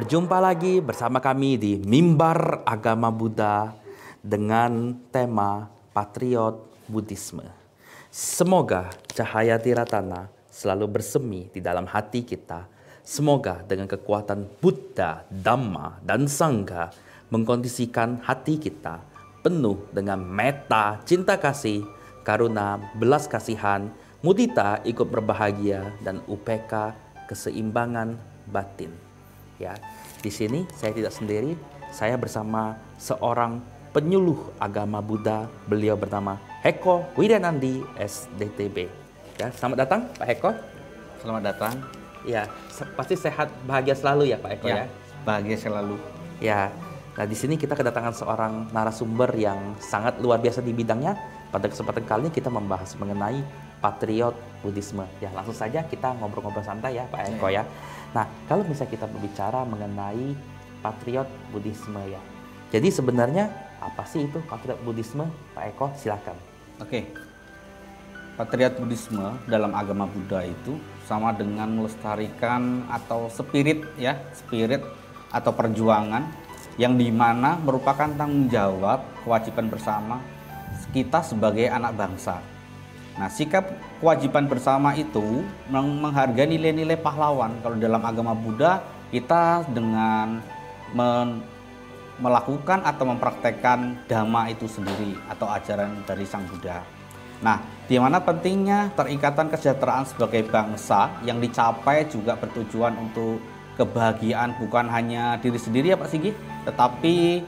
Berjumpa lagi bersama kami di Mimbar Agama Buddha dengan tema Patriot Buddhisme. Semoga cahaya Tiratana selalu bersemi di dalam hati kita. Semoga dengan kekuatan Buddha, Dhamma, dan Sangha mengkondisikan hati kita penuh dengan metta, cinta kasih, karuna, belas kasihan, mudita, ikut berbahagia, dan upeka, keseimbangan batin. Ya, di sini saya tidak sendiri, saya bersama seorang penyuluh agama Buddha, beliau bernama Heko Widyanandi SDTB. Ya, selamat datang Pak Heko. Selamat datang. Ya, pasti sehat bahagia selalu ya Pak Heko ya. Bahagia selalu. Ya, nah di sini kita kedatangan seorang narasumber yang sangat luar biasa di bidangnya. Pada kesempatan kali ini kita membahas mengenai Patriot Buddhisme. Ya, langsung saja kita ngobrol-ngobrol santai ya Pak Eko ya. Nah, kalau misalnya kita berbicara mengenai Patriot Buddhisme ya. Jadi sebenarnya apa sih itu Patriot Buddhisme? Pak Eko, silakan. Oke. Patriot Buddhisme dalam agama Buddha itu sama dengan melestarikan atau spirit atau perjuangan yang dimana merupakan tanggung jawab kewajiban bersama kita sebagai anak bangsa. Nah, sikap kewajiban bersama itu menghargai nilai-nilai pahlawan. Kalau dalam agama Buddha, kita dengan melakukan atau mempraktekkan Dhamma itu sendiri atau ajaran dari Sang Buddha. Nah, di mana pentingnya terikatan kesejahteraan sebagai bangsa yang dicapai juga bertujuan untuk kebahagiaan bukan hanya diri sendiri ya Pak Sigi, tetapi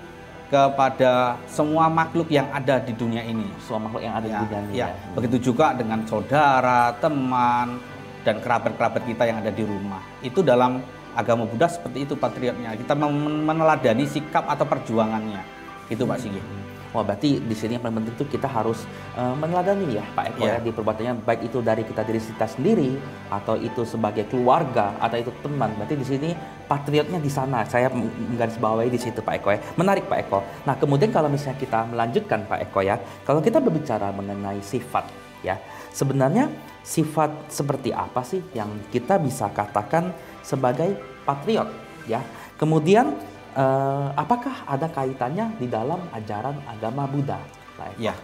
kepada semua makhluk yang ada di dunia ini. Semua makhluk yang ada di dunia ini. Ya. Begitu juga dengan saudara, teman, dan kerabat-kerabat kita yang ada di rumah. Itu dalam agama Buddha seperti itu patriotnya. Kita meneladani sikap atau perjuangannya. Itu Pak Sigi. Wah, berarti di sini yang paling penting itu kita harus meneladani ya Pak Eko ya di perbuatannya, baik itu dari diri kita sendiri atau itu sebagai keluarga atau itu teman. Berarti di sini patriotnya di sana. Saya menggarisbawahi di situ Pak Eko ya. Menarik Pak Eko. Nah, kemudian kalau misalnya kita melanjutkan Pak Eko ya, kalau kita berbicara mengenai sifat ya, sebenarnya sifat seperti apa sih yang kita bisa katakan sebagai patriot ya? Kemudian apakah ada kaitannya di dalam ajaran agama Buddha? Ya,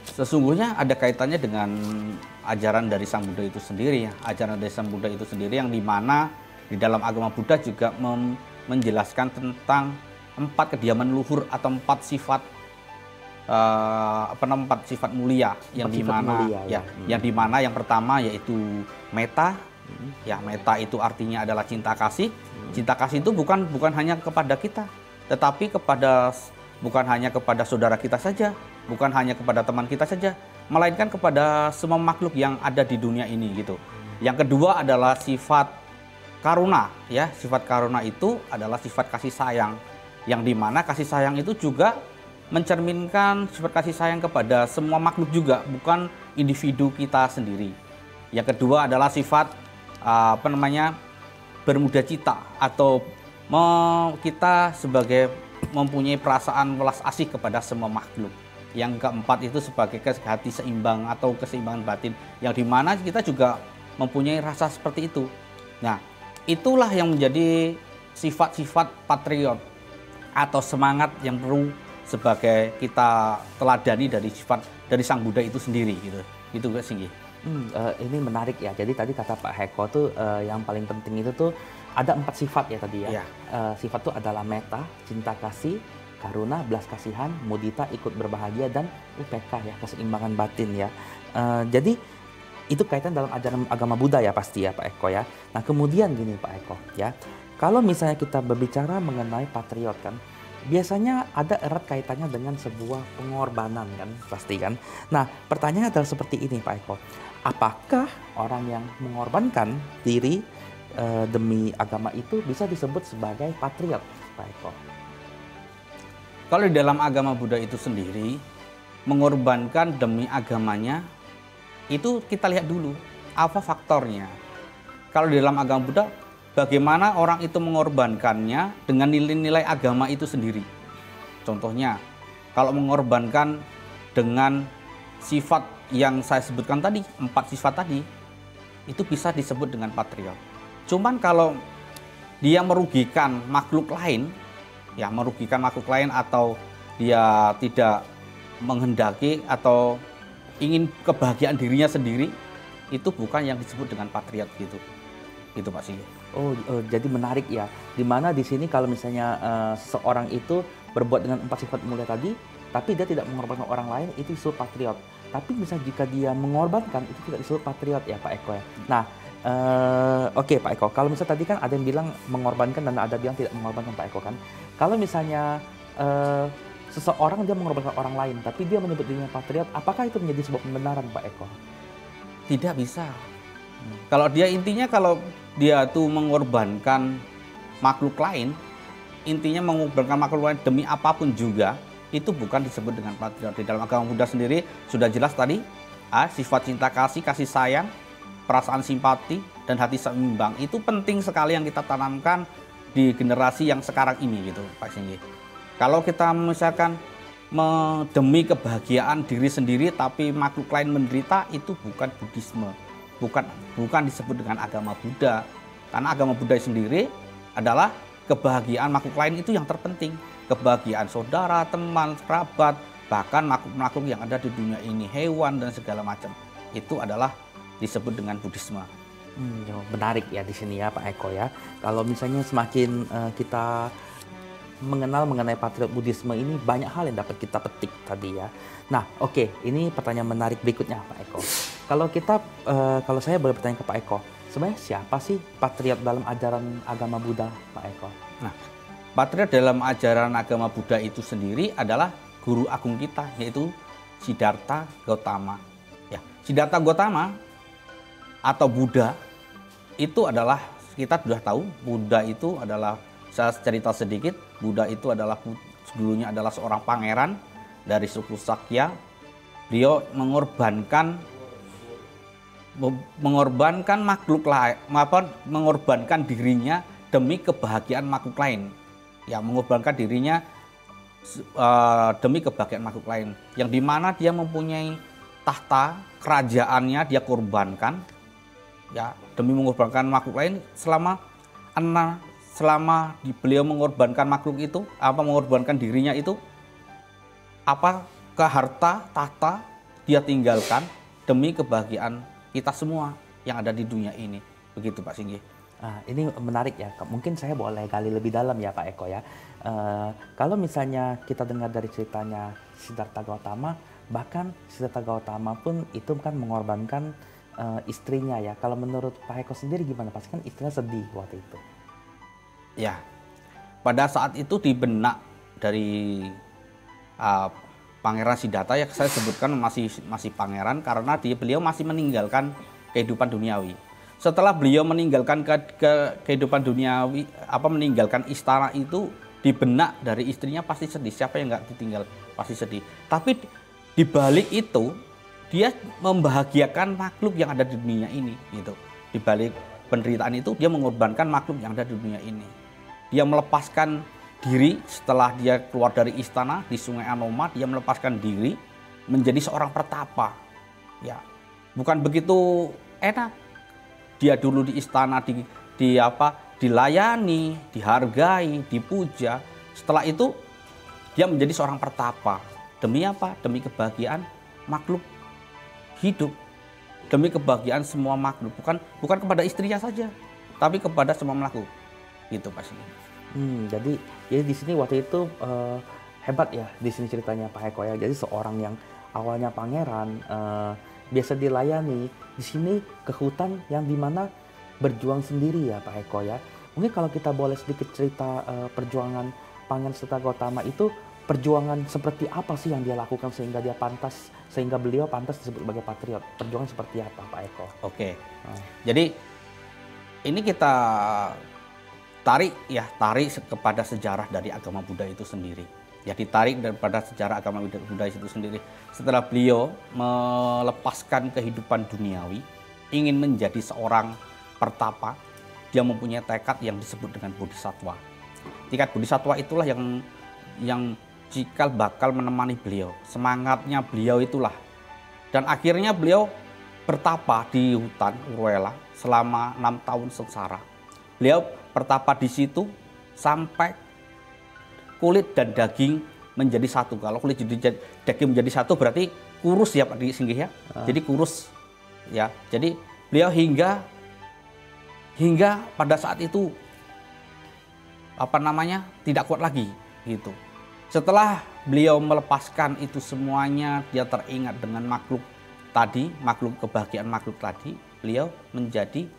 sesungguhnya ada kaitannya dengan ajaran dari Sang Buddha itu sendiri ya. Ajaran dari Sang Buddha itu sendiri yang dimana di dalam agama Buddha juga menjelaskan tentang 4 kediaman luhur atau 4 sifat empat sifat mulia yang dimana yang dimana yang pertama yaitu metta. Ya, metta itu artinya adalah cinta kasih. Cinta kasih itu bukan hanya kepada kita, tetapi bukan hanya kepada saudara kita saja, bukan hanya kepada teman kita saja, melainkan kepada semua makhluk yang ada di dunia ini gitu. Yang kedua adalah sifat karuna, ya. Sifat karuna itu adalah sifat kasih sayang, yang dimana kasih sayang itu juga mencerminkan sifat kasih sayang kepada semua makhluk juga, bukan individu kita sendiri. Yang kedua adalah sifat bermuda cita atau kita sebagai mempunyai perasaan welas asih kepada semua makhluk. Yang keempat itu sebagai hati seimbang atau keseimbangan batin, yang dimana kita juga mempunyai rasa seperti itu. Nah, itulah yang menjadi sifat-sifat patriot atau semangat yang perlu sebagai kita teladani dari sifat dari Sang Buddha itu sendiri gitu. Itu Kak Singgi. Ini menarik ya. Jadi tadi kata Pak Heko tuh yang paling penting itu tuh ada 4 sifat ya tadi ya. Sifat itu adalah metta, cinta kasih, karuna, belas kasihan, mudita, ikut berbahagia, dan upeka ya, keseimbangan batin ya. Jadi itu kaitan dalam ajaran agama Buddha ya pasti ya Pak Eko ya. Nah, kemudian gini Pak Eko ya. Kalau misalnya kita berbicara mengenai patriot kan, biasanya ada erat kaitannya dengan sebuah pengorbanan kan, pasti kan. Nah, pertanyaannya adalah seperti ini Pak Eko. Apakah orang yang mengorbankan diri demi agama itu bisa disebut sebagai patriot, Pak Eko? Kalau di dalam agama Buddha itu sendiri, mengorbankan demi agamanya, itu kita lihat dulu apa faktornya. Kalau di dalam agama Buddha, bagaimana orang itu mengorbankannya dengan nilai-nilai agama itu sendiri. Contohnya, kalau mengorbankan dengan sifat yang saya sebutkan tadi, 4 sifat tadi, itu bisa disebut dengan patriot. Cuman kalau dia merugikan makhluk lain, ya merugikan makhluk lain atau dia tidak menghendaki atau ingin kebahagiaan dirinya sendiri, itu bukan yang disebut dengan patriot gitu. Gitu Pak Singgi. Jadi menarik ya. Dimana di sini kalau misalnya seorang itu berbuat dengan 4 sifat mulia tadi, tapi dia tidak mengorbankan orang lain, itu disebut patriot. Tapi misalnya jika dia mengorbankan, itu tidak disebut patriot ya Pak Eko ya. Nah, oke Pak Eko, kalau misalnya tadi kan ada yang bilang mengorbankan dan ada yang bilang tidak mengorbankan Pak Eko kan. Kalau misalnya seseorang dia mengorbankan orang lain, tapi dia menyebut dirinya patriot, apakah itu menjadi sebuah pembenaran Pak Eko? Tidak bisa. Kalau dia intinya kalau dia tuh mengorbankan makhluk lain, intinya mengorbankan makhluk lain demi apapun juga, itu bukan disebut dengan patriot. Di dalam agama Buddha sendiri sudah jelas tadi, sifat cinta kasih, kasih sayang, perasaan simpati, dan hati seimbang. Itu penting sekali yang kita tanamkan di generasi yang sekarang ini gitu Pak Singgi. Kalau kita misalkan demi kebahagiaan diri sendiri tapi makhluk lain menderita, itu bukan Buddhisme. Bukan disebut dengan agama Buddha. Karena agama Buddha sendiri adalah kebahagiaan makhluk lain itu yang terpenting. Kebahagiaan saudara, teman, kerabat, bahkan makhluk-makhluk yang ada di dunia ini, hewan dan segala macam. Itu adalah disebut dengan Buddhisme. Menarik ya di sini ya Pak Eko ya. Kalau misalnya semakin kita mengenal mengenai patriot Buddhisme ini, banyak hal yang dapat kita petik tadi ya. Nah, oke, ini pertanyaan menarik berikutnya Pak Eko. Kalau saya boleh bertanya ke Pak Eko, sebenarnya siapa sih patriot dalam ajaran agama Buddha Pak Eko? Nah, patriot dalam ajaran agama Buddha itu sendiri adalah guru agung kita, yaitu Siddhartha Gautama. Ya, Siddhartha Gautama atau Buddha itu adalah, kita sudah tahu Buddha itu adalah, saya cerita sedikit, Buddha itu adalah dulunya adalah seorang pangeran dari suku Sakya. Beliau mengorbankan makhluk lain, mengorbankan dirinya demi kebahagiaan makhluk lain. Ya, mengorbankan dirinya demi kebahagiaan makhluk lain. Yang dimana dia mempunyai tahta kerajaannya dia korbankan, ya demi mengorbankan makhluk lain. Selama beliau mengorbankan makhluk itu, mengorbankan dirinya itu, ke harta, tahta dia tinggalkan demi kebahagiaan kita semua yang ada di dunia ini. Begitu Pak Singgi. Ini menarik ya. Mungkin saya boleh gali lebih dalam ya Pak Eko ya. Kalau misalnya kita dengar dari ceritanya Siddhartha Gautama, bahkan Siddhartha Gautama pun itu kan mengorbankan istrinya ya. Kalau menurut Pak Eko sendiri gimana? Pasti kan istrinya sedih waktu itu. Ya, pada saat itu di benak dari Pangeran Siddhartha, ya saya sebutkan masih pangeran karena beliau masih meninggalkan kehidupan duniawi. Setelah beliau meninggalkan kehidupan duniawi, meninggalkan istana itu, di benak dari istrinya pasti sedih. Siapa yang nggak ditinggal pasti sedih. Tapi di balik itu dia membahagiakan makhluk yang ada di dunia ini, gitu. Di balik penderitaan itu dia mengorbankan makhluk yang ada di dunia ini. Dia melepaskan diri setelah dia keluar dari istana di Sungai Anoma, dia melepaskan diri menjadi seorang pertapa. Ya, bukan begitu enak. Dia dulu di istana dilayani, dihargai, dipuja. Setelah itu dia menjadi seorang pertapa. Demi apa? Demi kebahagiaan makhluk hidup. Demi kebahagiaan semua makhluk, bukan kepada istrinya saja, tapi kepada semua makhluk. Gitu Pak Singgi. Jadi di sini waktu itu hebat ya di sini ceritanya Pak Eko ya. Jadi seorang yang awalnya pangeran biasa dilayani, di sini ke hutan yang dimana berjuang sendiri ya Pak Eko ya. Mungkin kalau kita boleh sedikit cerita perjuangan Pangeran Siddhartha Gautama itu, perjuangan seperti apa sih yang dia lakukan sehingga beliau pantas disebut sebagai patriot? Perjuangan seperti apa Pak Eko? Oke. Jadi ini kita tarik kepada sejarah dari agama Buddha itu sendiri. Ya, ditarik daripada sejarah agama Buddha itu sendiri. Setelah beliau melepaskan kehidupan duniawi, ingin menjadi seorang pertapa, dia mempunyai tekad yang disebut dengan bodhisattva. Tingkat bodhisattva itulah yang cikal bakal menemani beliau. Semangatnya beliau itulah. Dan akhirnya beliau bertapa di hutan Urwela selama 6 tahun sengsara. Beliau bertapa di situ sampai kulit dan daging menjadi satu. Kalau kulit jadi daging menjadi satu berarti kurus ya Pak Singgih ya. Jadi kurus ya. Jadi beliau hingga pada saat itu tidak kuat lagi gitu. Setelah beliau melepaskan itu semuanya, dia teringat dengan makhluk kebahagiaan makhluk tadi, beliau menjadi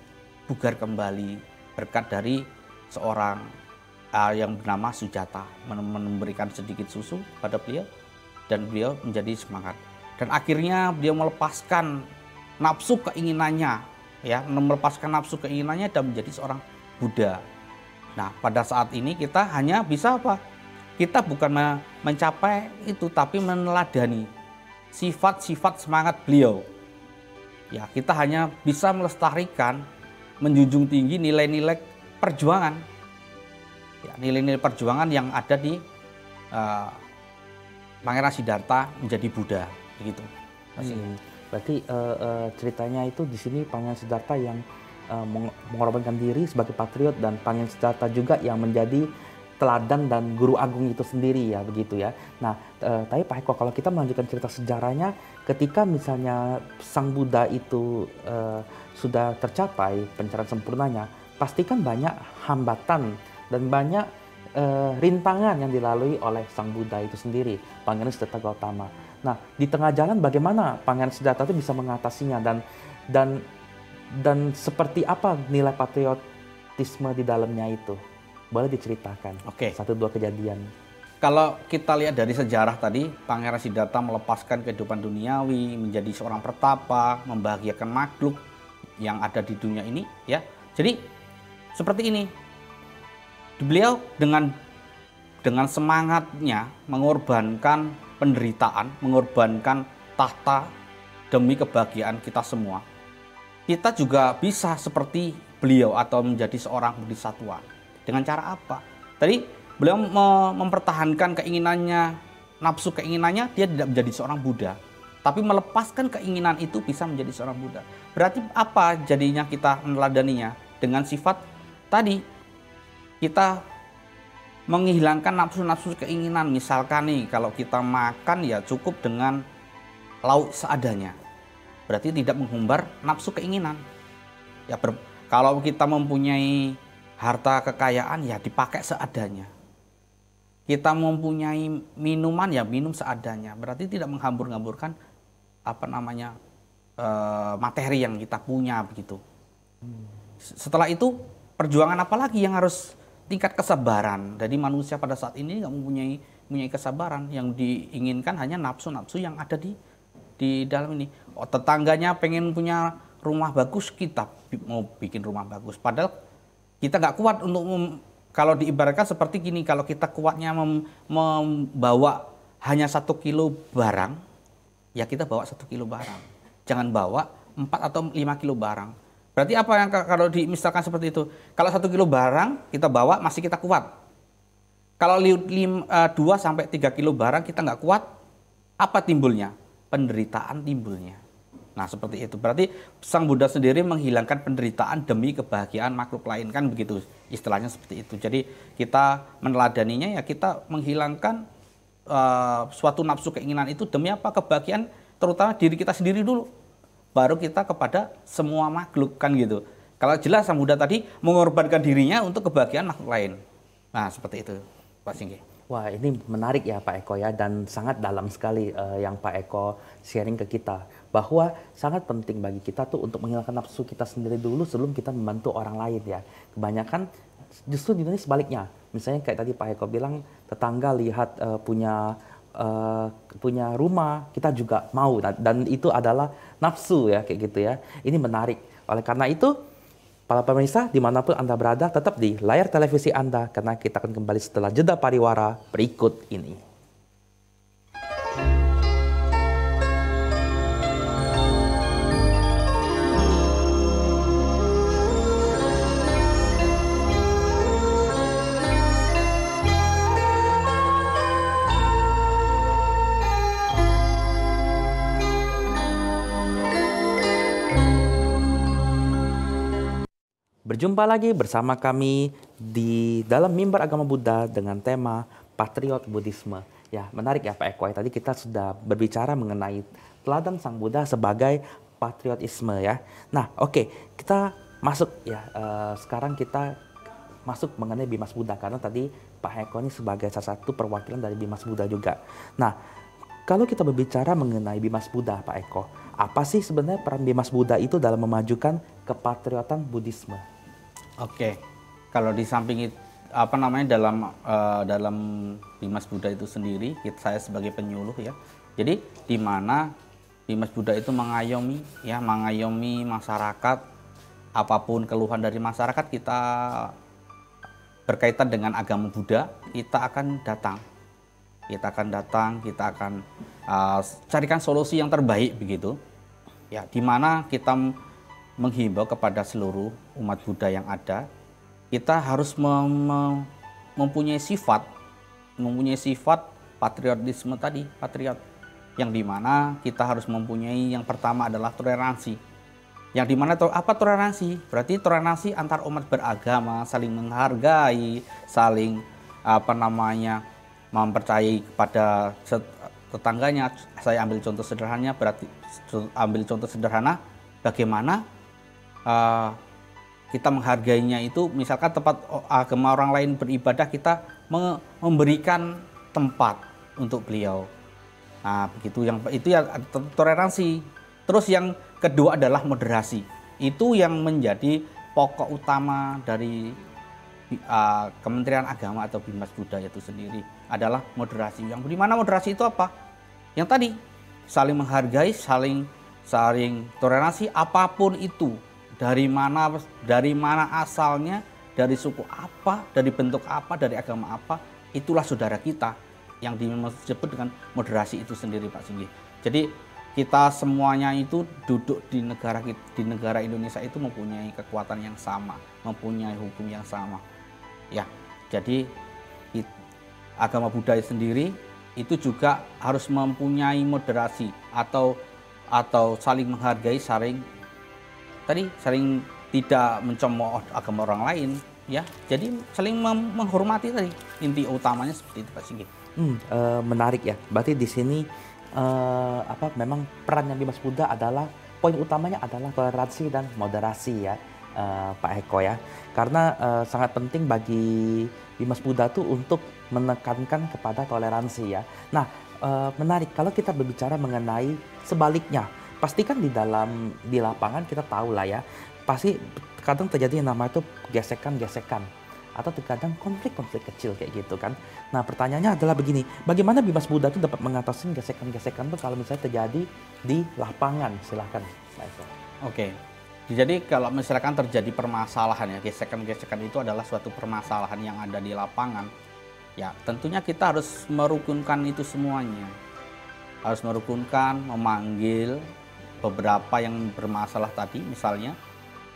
bugar kembali berkat dari seorang yang bernama Sujata memberikan sedikit susu pada beliau dan beliau menjadi semangat. Dan akhirnya beliau melepaskan nafsu keinginannya dan menjadi seorang Buddha. Nah, pada saat ini kita hanya bisa apa? Kita bukan mencapai itu, tapi meneladani sifat-sifat semangat beliau. Ya, kita hanya bisa melestarikan, menjunjung tinggi nilai-nilai perjuangan. Ya, nilai-nilai perjuangan yang ada di Pangeran Siddhartha menjadi Buddha, begitu. Berarti ceritanya itu di sini Pangeran Siddhartha yang mengorbankan diri sebagai patriot dan Pangeran Siddhartha juga yang menjadi teladan dan guru agung itu sendiri ya, begitu ya. Nah, tapi Pak Eko, kalau kita melanjutkan cerita sejarahnya, ketika misalnya Sang Buddha itu sudah tercapai pencerahan sempurnanya, pastikan banyak hambatan dan banyak rintangan yang dilalui oleh Sang Buddha itu sendiri, Pangeran Siddhartha Gautama. Nah, di tengah jalan bagaimana Pangeran Siddhartha itu bisa mengatasinya dan seperti apa nilai patriotisme di dalamnya itu? Boleh diceritakan satu dua kejadian. Kalau kita lihat dari sejarah tadi, Pangeran Siddhartha melepaskan kehidupan duniawi, menjadi seorang pertapa, membahagiakan makhluk yang ada di dunia ini, ya. Jadi seperti ini, beliau dengan semangatnya mengorbankan penderitaan, mengorbankan tahta demi kebahagiaan kita semua. Kita juga bisa seperti beliau atau menjadi seorang bodhisattva. Dengan cara apa? Tadi beliau mempertahankan keinginannya, nafsu keinginannya, dia tidak menjadi seorang Buddha. Tapi melepaskan keinginan itu bisa menjadi seorang Buddha. Berarti apa jadinya kita meneladaninya? Dengan sifat tadi, kita menghilangkan nafsu-nafsu keinginan. Misalkan nih, kalau kita makan ya cukup dengan lauk seadanya. Berarti tidak menghumbar nafsu keinginan. Ya, kalau kita mempunyai harta kekayaan ya dipakai seadanya. Kita mempunyai minuman ya minum seadanya. Berarti tidak menghambur-hamburkan materi yang kita punya begitu. Setelah itu perjuangan apa lagi yang harus tingkat kesabaran. Jadi manusia pada saat ini nggak mempunyai kesabaran. Yang diinginkan hanya nafsu-nafsu yang ada di dalam ini. Oh, tetangganya pengen punya rumah bagus, kita mau bikin rumah bagus. Padahal kita nggak kuat untuk kalau diibaratkan seperti gini, kalau kita kuatnya membawa hanya 1 kilo barang, ya kita bawa 1 kilo barang. Jangan bawa 4 atau 5 kilo barang. Berarti apa yang kalau misalkan seperti itu? Kalau 1 kilo barang kita bawa masih kita kuat. Kalau 2 sampai 3 kilo barang kita nggak kuat, apa timbulnya? Penderitaan timbulnya. Nah, seperti itu. Berarti Sang Buddha sendiri menghilangkan penderitaan demi kebahagiaan makhluk lain, kan begitu istilahnya seperti itu. Jadi kita meneladaninya ya kita menghilangkan suatu nafsu keinginan itu demi apa? Kebahagiaan terutama diri kita sendiri dulu. Baru kita kepada semua makhluk, kan gitu. Kalau jelas Sang Buddha tadi mengorbankan dirinya untuk kebahagiaan makhluk lain. Nah, seperti itu, Pak Singgih. Wah, ini menarik ya Pak Eko ya, dan sangat dalam sekali yang Pak Eko sharing ke kita. Bahwa sangat penting bagi kita tuh untuk menghilangkan nafsu kita sendiri dulu sebelum kita membantu orang lain ya. Kebanyakan justru di Indonesia sebaliknya. Misalnya kayak tadi Pak Eko bilang, tetangga lihat punya rumah, kita juga mau. Dan itu adalah nafsu ya, kayak gitu ya. Ini menarik. Oleh karena itu, para pemirsa dimanapun Anda berada, tetap di layar televisi Anda, karena kita akan kembali setelah jeda pariwara berikut ini. Berjumpa lagi bersama kami di dalam Mimbar Agama Buddha dengan tema Patriot Buddhisme. Ya, menarik ya Pak Eko. Tadi kita sudah berbicara mengenai teladan Sang Buddha sebagai patriotisme ya. Nah, oke, kita masuk ya. Sekarang kita masuk mengenai Bimas Buddha karena tadi Pak Eko ini sebagai salah satu perwakilan dari Bimas Buddha juga. Nah, kalau kita berbicara mengenai Bimas Buddha Pak Eko, apa sih sebenarnya peran Bimas Buddha itu dalam memajukan kepatriotan Buddhisme? Oke, kalau di samping dalam Bimas Buddha itu sendiri, saya sebagai penyuluh ya. Jadi di mana Bimas Buddha itu mengayomi masyarakat, apapun keluhan dari masyarakat kita berkaitan dengan agama Buddha, kita akan datang, kita akan carikan solusi yang terbaik begitu. Ya, di mana kita menghimbau kepada seluruh umat Buddha yang ada, kita harus mempunyai sifat patriotisme tadi, patriot, yang dimana kita harus mempunyai yang pertama adalah toleransi. Yang dimana apa toleransi? Berarti toleransi antar umat beragama, saling menghargai, saling mempercayai kepada tetangganya. Saya ambil contoh sederhana, bagaimana kita menghargainya itu, misalkan tempat agama orang lain beribadah, kita memberikan tempat untuk beliau. Nah, begitu, itu ya toleransi. Terus yang kedua adalah moderasi. Itu yang menjadi pokok utama dari Kementerian Agama atau Bimas Buddha itu sendiri adalah moderasi. Yang dimana moderasi itu apa? Yang tadi saling menghargai, saling toleransi apapun itu. Dari mana asalnya, dari suku apa, dari bentuk apa, dari agama apa, itulah saudara kita, yang disebut dengan moderasi itu sendiri Pak Singgi. Jadi kita semuanya itu duduk di negara Indonesia itu mempunyai kekuatan yang sama, mempunyai hukum yang sama. Ya, jadi agama Buddha sendiri itu juga harus mempunyai moderasi atau saling menghargai, saling tidak mencemooh agama orang lain, ya. Jadi saling menghormati tadi, inti utamanya seperti itu Pak Singgih. Menarik ya. Berarti di sini memang perannya Bimas Buddha adalah poin utamanya adalah toleransi dan moderasi ya, Pak Eko ya. Karena sangat penting bagi Bimas Buddha tuh untuk menekankan kepada toleransi ya. Nah, menarik kalau kita berbicara mengenai sebaliknya. Pastikan di lapangan kita tahu lah ya, pasti kadang terjadi yang namanya itu gesekan-gesekan atau terkadang konflik-konflik kecil kayak gitu kan. Nah, pertanyaannya adalah begini, bagaimana Bimas Buddha itu dapat mengatasi gesekan-gesekan itu kalau misalnya terjadi di lapangan? Silahkan Pak Eko. Oke, jadi kalau misalkan terjadi permasalahan ya, gesekan-gesekan itu adalah suatu permasalahan yang ada di lapangan. Ya, tentunya kita harus merukunkan itu semuanya. Harus merukunkan, memanggil beberapa yang bermasalah tadi, misalnya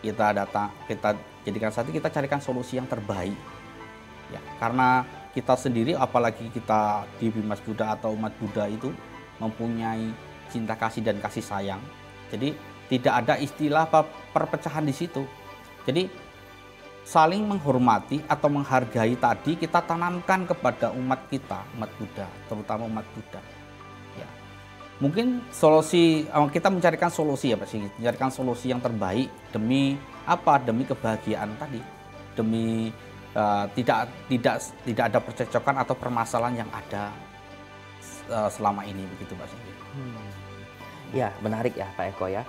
kita jadikan satu, kita carikan solusi yang terbaik. Ya, karena kita sendiri, apalagi kita di Bimas Buddha atau umat Buddha itu mempunyai cinta kasih dan kasih sayang. Jadi tidak ada istilah perpecahan di situ. Jadi saling menghormati atau menghargai tadi kita tanamkan kepada umat kita, umat Buddha, terutama umat Buddha. Mungkin kita mencarikan solusi ya Pak Singgi, mencarikan solusi yang terbaik demi apa? Demi kebahagiaan tadi, demi tidak ada percekcokan atau permasalahan yang ada selama ini, begitu Pak Singgi. Ya, menarik ya Pak Eko ya.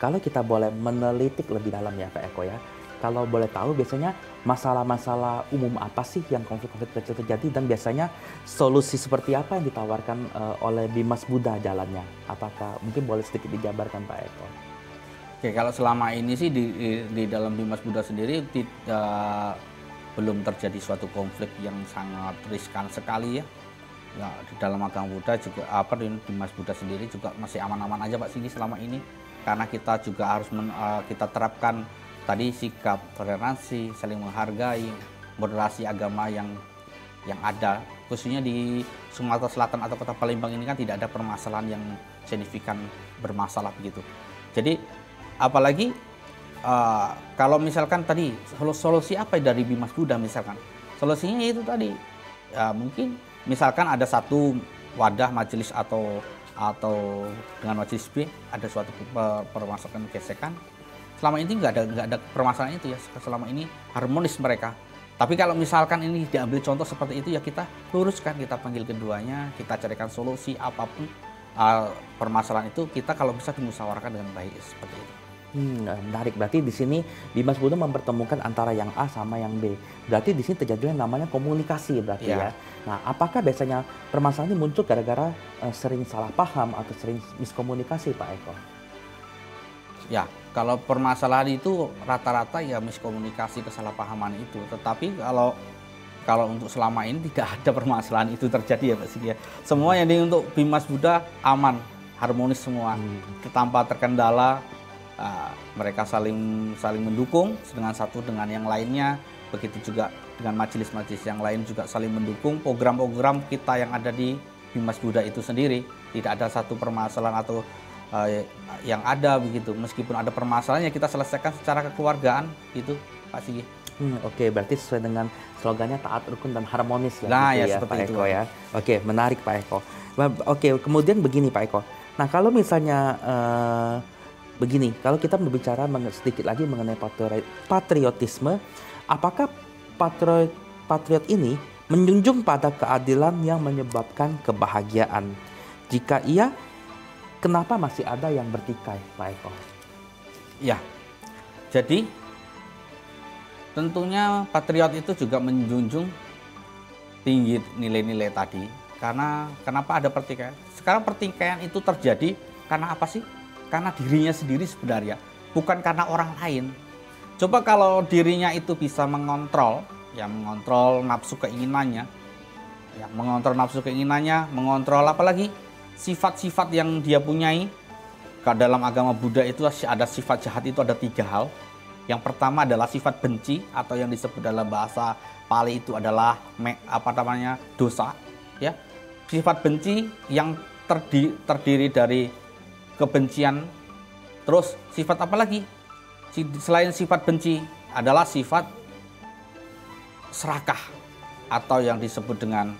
Kalau kita boleh menelitik lebih dalam ya Pak Eko ya, kalau boleh tahu biasanya masalah-masalah umum apa sih yang konflik-konflik kecil terjadi, dan biasanya solusi seperti apa yang ditawarkan oleh Bimas Buddha jalannya? Apakah mungkin boleh sedikit dijabarkan Pak Eko? Oke, kalau selama ini sih di dalam Bimas Buddha sendiri belum terjadi suatu konflik yang sangat riskan sekali ya. Ya, di dalam agama Buddha juga di Bimas Buddha sendiri juga masih aman-aman aja Pak Singgi selama ini, karena kita juga harus kita terapkan tadi sikap toleransi, saling menghargai, moderasi agama yang ada, khususnya di Sumatera Selatan atau Kota Palembang ini kan tidak ada permasalahan yang signifikan bermasalah begitu. Jadi apalagi kalau misalkan tadi solusi apa dari Bimas Buddha misalkan? Solusinya itu tadi, ya mungkin misalkan ada satu wadah majelis atau dengan majelis B ada suatu permasalahan gesekan. Selama ini nggak ada permasalahan itu ya, selama ini harmonis mereka. Tapi kalau misalkan ini diambil contoh seperti itu ya kita luruskan, kita panggil keduanya, kita carikan solusi apapun permasalahan itu, kita kalau bisa dimusyawarahkan dengan baik seperti itu. Menarik. Berarti di sini Bimas Buddha mempertemukan antara yang A sama yang B. Berarti di sini terjadi yang namanya komunikasi berarti ya. Nah, apakah biasanya permasalahan ini muncul gara-gara sering salah paham atau sering miskomunikasi, Pak Eko? Ya, kalau permasalahan itu rata-rata ya miskomunikasi, kesalahpahaman itu. Tetapi kalau untuk selama ini tidak ada permasalahan itu terjadi ya Pak Sigi. Semua yang untuk Bimas Buddha aman, harmonis semua, tanpa terkendala. Mereka saling mendukung dengan satu dengan yang lainnya. Begitu juga dengan majelis-majelis yang lain juga saling mendukung program-program kita yang ada di Bimas Buddha itu sendiri. Tidak ada satu permasalahan atau yang ada begitu. Meskipun ada permasalahan ya kita selesaikan secara kekeluargaan gitu Pak Sigi. Oke, berarti sesuai dengan slogannya taat, rukun, dan harmonis ya, nah, gitu ya, Pak itu, Eko ya. Oke, menarik Pak Eko. Oke, kemudian begini Pak Eko. Nah, kalau misalnya begini, kalau kita berbicara sedikit lagi mengenai patriotisme, apakah patriot ini menjunjung pada keadilan yang menyebabkan kebahagiaan? Jika iya, kenapa masih ada yang bertikai, Pak Eko? Ya, jadi tentunya patriot itu juga menjunjung tinggi nilai-nilai tadi. Karena kenapa ada pertikaian? Sekarang pertikaian itu terjadi karena apa sih? Karena dirinya sendiri sebenarnya, bukan karena orang lain. Coba kalau dirinya itu bisa mengontrol, ya mengontrol nafsu keinginannya, mengontrol apalagi sifat-sifat yang dia punyai. Dalam agama Buddha itu ada sifat jahat itu ada 3 hal. Yang pertama adalah sifat benci atau yang disebut dalam bahasa Pali itu adalah dosa. Ya, sifat benci yang terdiri dari kebencian. Terus sifat apa lagi? Selain sifat benci adalah sifat serakah atau yang disebut dengan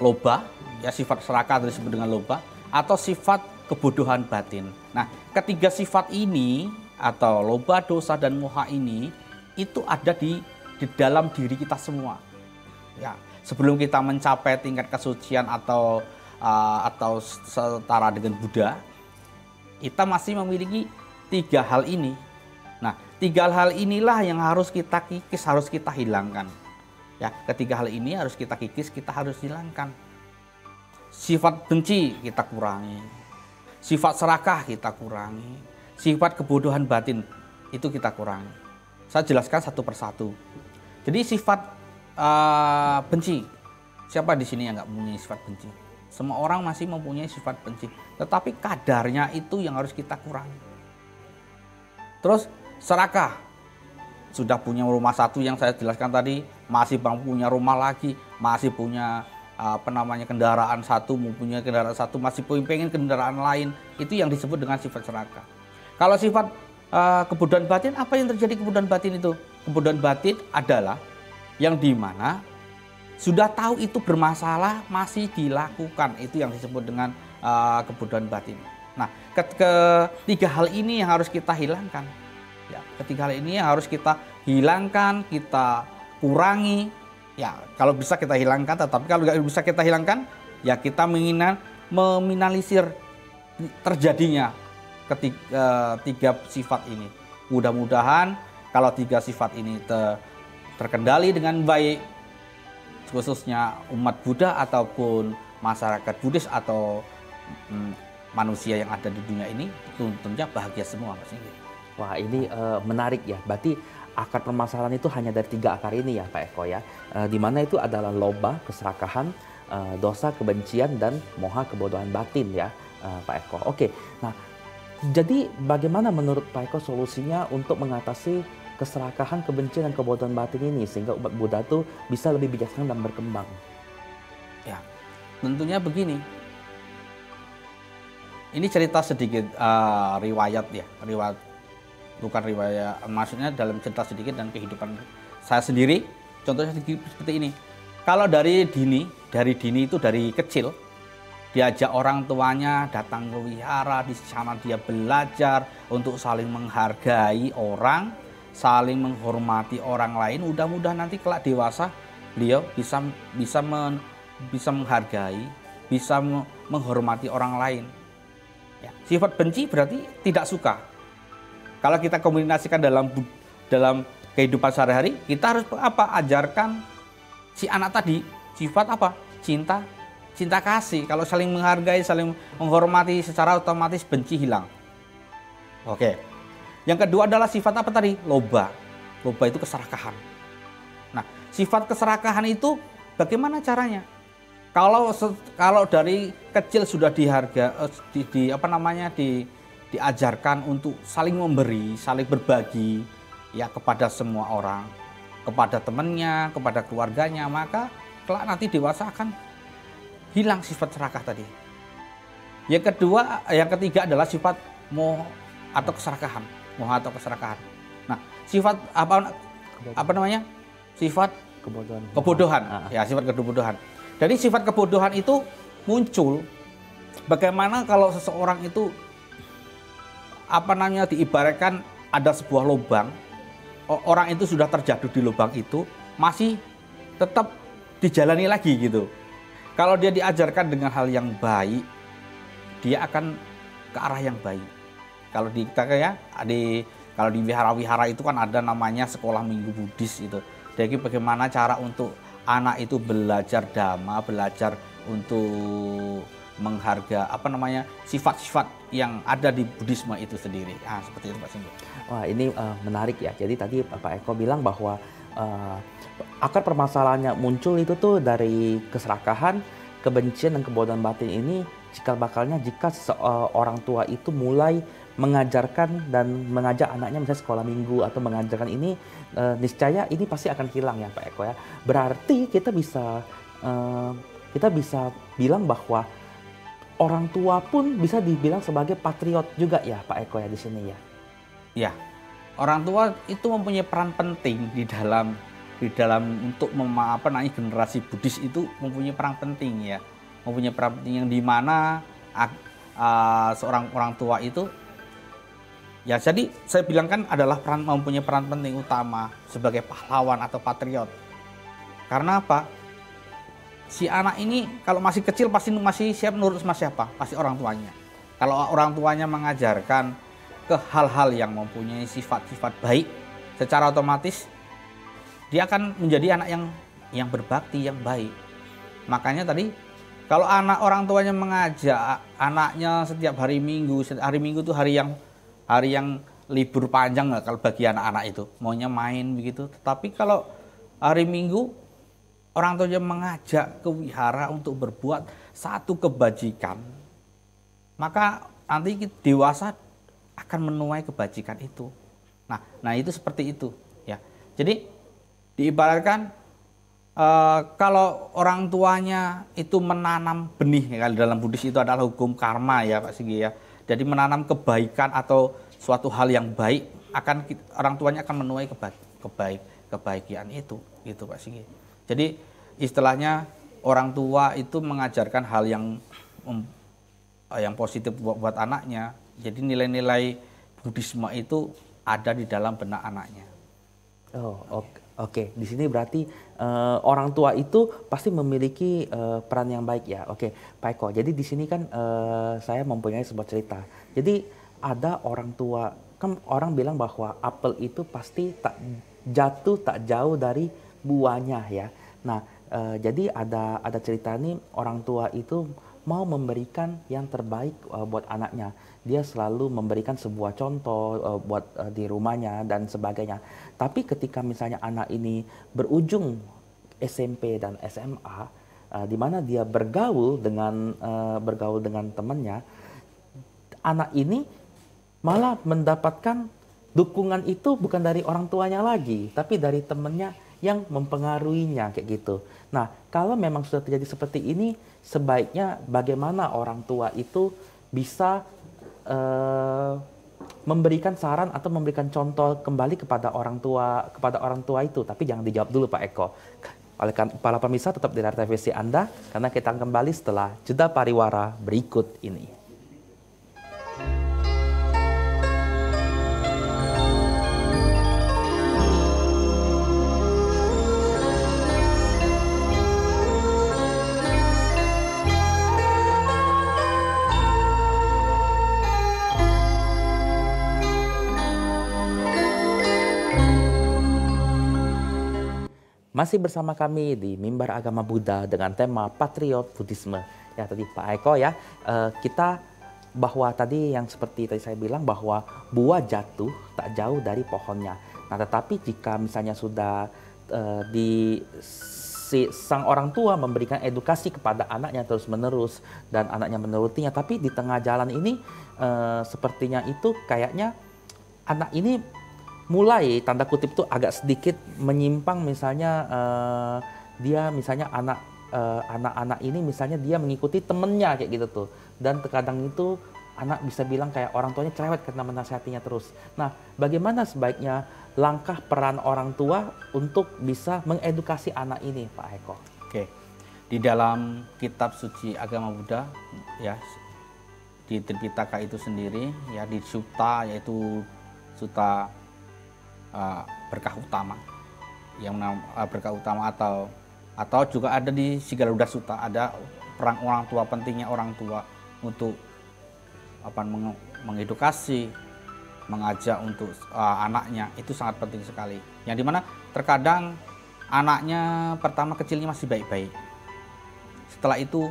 loba. Ya, sifat serakah atau disebut dengan loba atau sifat kebodohan batin. Nah, ketiga sifat ini atau loba, dosa, dan moha ini itu ada di dalam diri kita semua. Ya, sebelum kita mencapai tingkat kesucian atau setara dengan Buddha, kita masih memiliki 3 hal ini. Nah, 3 hal inilah yang harus kita kikis, harus kita hilangkan. Ya, ketiga hal ini harus kita kikis, kita harus hilangkan. Sifat benci kita kurangi, sifat serakah kita kurangi, sifat kebodohan batin itu kita kurangi. Saya jelaskan satu persatu. Jadi sifat benci, siapa di sini yang nggak mempunyai sifat benci? Semua orang masih mempunyai sifat benci, tetapi kadarnya itu yang harus kita kurangi. Terus serakah, sudah punya rumah satu yang saya jelaskan tadi, masih punya rumah lagi, masih punya kendaraan satu, mempunyai kendaraan satu, masih pengen kendaraan lain, itu yang disebut dengan sifat serakah. Kalau sifat kebodohan batin, apa yang terjadi kebodohan batin itu? Kebodohan batin adalah yang dimana sudah tahu itu bermasalah masih dilakukan, itu yang disebut dengan kebodohan batin. Nah, ketiga hal ini yang harus kita hilangkan. Ya, ketiga hal ini yang harus kita hilangkan, kita kurangi. Ya, kalau bisa kita hilangkan, tetapi kalau nggak bisa kita hilangkan, ya kita meminimalisir terjadinya tiga sifat ini. Mudah-mudahan kalau 3 sifat ini terkendali dengan baik, khususnya umat Buddha ataupun masyarakat Buddhis atau manusia yang ada di dunia ini, tentunya bahagia semua, Mas Inggi. Wah, ini menarik ya. Berarti akar permasalahan itu hanya dari 3 akar ini ya Pak Eko ya. Di mana itu adalah loba, keserakahan, dosa, kebencian, dan moha, kebodohan batin ya Pak Eko. Oke, nah jadi bagaimana menurut Pak Eko solusinya untuk mengatasi keserakahan, kebencian, dan kebodohan batin ini sehingga umat Buddha itu bisa lebih bijaksana dan berkembang? Ya, tentunya begini. Ini cerita sedikit riwayat ya, bukan riwayat, maksudnya dalam cerita sedikit dan kehidupan saya sendiri. Contohnya seperti ini. Kalau dari dini itu dari kecil diajak orang tuanya datang ke wihara, di sana dia belajar untuk saling menghargai orang, saling menghormati orang lain. Mudah-mudahan nanti kelak dewasa beliau bisa menghargai, bisa menghormati orang lain. Ya, sifat benci berarti tidak suka. Kalau kita kombinasikan dalam kehidupan sehari-hari, kita harus apa? Ajarkan si anak tadi sifat apa? Cinta kasih. Kalau saling menghargai, saling menghormati, secara otomatis benci hilang. Oke. Yang kedua adalah sifat apa tadi? Loba. Loba itu keserakahan. Nah, sifat keserakahan itu bagaimana caranya? Kalau dari kecil sudah diajarkan untuk saling memberi, saling berbagi ya kepada semua orang, kepada temannya, kepada keluarganya, maka kelak nanti dewasa akan hilang sifat serakah tadi. Yang ketiga adalah sifat moh atau keserakahan, Nah, sifat apa namanya? Sifat kebodohan. Ya, sifat kebodohan. Jadi sifat kebodohan itu muncul bagaimana kalau seseorang itu diibaratkan ada sebuah lubang, orang itu sudah terjatuh di lubang itu, masih tetap dijalani lagi gitu. Kalau dia diajarkan dengan hal yang baik, dia akan ke arah yang baik. Kalau kalau di wihara-wihara itu kan ada namanya sekolah minggu Buddhis itu. Jadi bagaimana cara untuk anak itu belajar dhamma, belajar untuk menghargai sifat-sifat yang ada di Buddhisme itu sendiri. Seperti itu Pak Singgih. Wah, ini menarik ya. Jadi tadi Pak Eko bilang bahwa akar permasalahannya muncul itu tuh dari keserakahan, kebencian dan kebodohan batin ini cikal bakalnya jika orang tua itu mulai mengajarkan dan mengajak anaknya misalnya sekolah minggu atau mengajarkan ini, niscaya ini pasti akan hilang ya Pak Eko ya. Berarti kita bisa bilang bahwa orang tua pun bisa dibilang sebagai patriot juga ya Pak Eko ya di sini ya. Ya, orang tua itu mempunyai peran penting di dalam untuk generasi Buddhis itu mempunyai peran penting ya, mempunyai peran penting yang dimana seorang orang tua itu ya, jadi saya bilang kan adalah mempunyai peran penting utama sebagai pahlawan atau patriot. Karena apa? Si anak ini kalau masih kecil pasti masih siap nurut sama siapa? Pasti orang tuanya. Kalau orang tuanya mengajarkan ke hal-hal yang mempunyai sifat-sifat baik, secara otomatis dia akan menjadi anak yang berbakti, yang baik. Makanya tadi kalau orang tuanya mengajak anaknya setiap hari Minggu itu hari yang libur panjang kalau bagi anak-anak itu, maunya main begitu. Tetapi kalau hari Minggu orang tuanya mengajak ke wihara untuk berbuat satu kebajikan, maka nanti dewasa akan menuai kebajikan itu. Nah itu seperti itu ya. Jadi diibaratkan kalau orang tuanya itu menanam benih, ya, dalam Buddhis itu adalah hukum karma ya Pak Sigi ya. Jadi menanam kebaikan atau suatu hal yang baik, orang tuanya akan menuai kebaikan itu, gitu Pak Sigi. Jadi istilahnya orang tua itu mengajarkan hal yang positif buat anaknya. Jadi nilai-nilai Buddhisme itu ada di dalam benak anaknya. Oh, oke. Di sini berarti orang tua itu pasti memiliki peran yang baik ya. Oke, Pak Eko. Jadi di sini kan saya mempunyai sebuah cerita. Jadi ada orang tua, kan orang bilang bahwa apel itu pasti tak jauh dari buahnya ya. Nah, jadi ada cerita nih, orang tua itu mau memberikan yang terbaik buat anaknya. Dia selalu memberikan sebuah contoh buat di rumahnya dan sebagainya. Tapi ketika misalnya anak ini berujung SMP dan SMA, di mana dia bergaul dengan temannya, anak ini malah mendapatkan dukungan itu bukan dari orang tuanya lagi, tapi dari temannya yang mempengaruhinya kayak gitu. Nah, kalau memang sudah terjadi seperti ini, sebaiknya bagaimana orang tua itu bisa memberikan saran atau memberikan contoh kembali kepada orang tua itu. Tapi jangan dijawab dulu Pak Eko. Oleh para pemirsa tetap di layar televisi Anda karena kita akan kembali setelah jeda pariwara berikut ini. Masih bersama kami di Mimbar Agama Buddha dengan tema Patriot Buddhisme. Ya tadi Pak Eko ya, kita bahwa tadi yang seperti tadi saya bilang bahwa buah jatuh tak jauh dari pohonnya. Nah tetapi jika misalnya sudah sang orang tua memberikan edukasi kepada anaknya terus-menerus dan anaknya menurutinya, tapi di tengah jalan ini sepertinya itu kayaknya anak ini mulai tanda kutip tuh agak sedikit menyimpang, misalnya dia misalnya anak-anak ini misalnya dia mengikuti temennya kayak gitu tuh, dan terkadang itu anak bisa bilang kayak orang tuanya cerewet karena menasihatinya terus. Nah, bagaimana sebaiknya langkah peran orang tua untuk bisa mengedukasi anak ini, Pak Eko? Oke, di dalam kitab suci agama Buddha ya, di Tripitaka itu sendiri ya, di sutta yaitu sutta berkah utama, yang berkah utama atau juga ada di Sigaluda Sutta, ada peran orang tua, pentingnya orang tua untuk mengedukasi, mengajak untuk anaknya, itu sangat penting sekali. Yang dimana terkadang anaknya pertama kecilnya masih baik-baik, setelah itu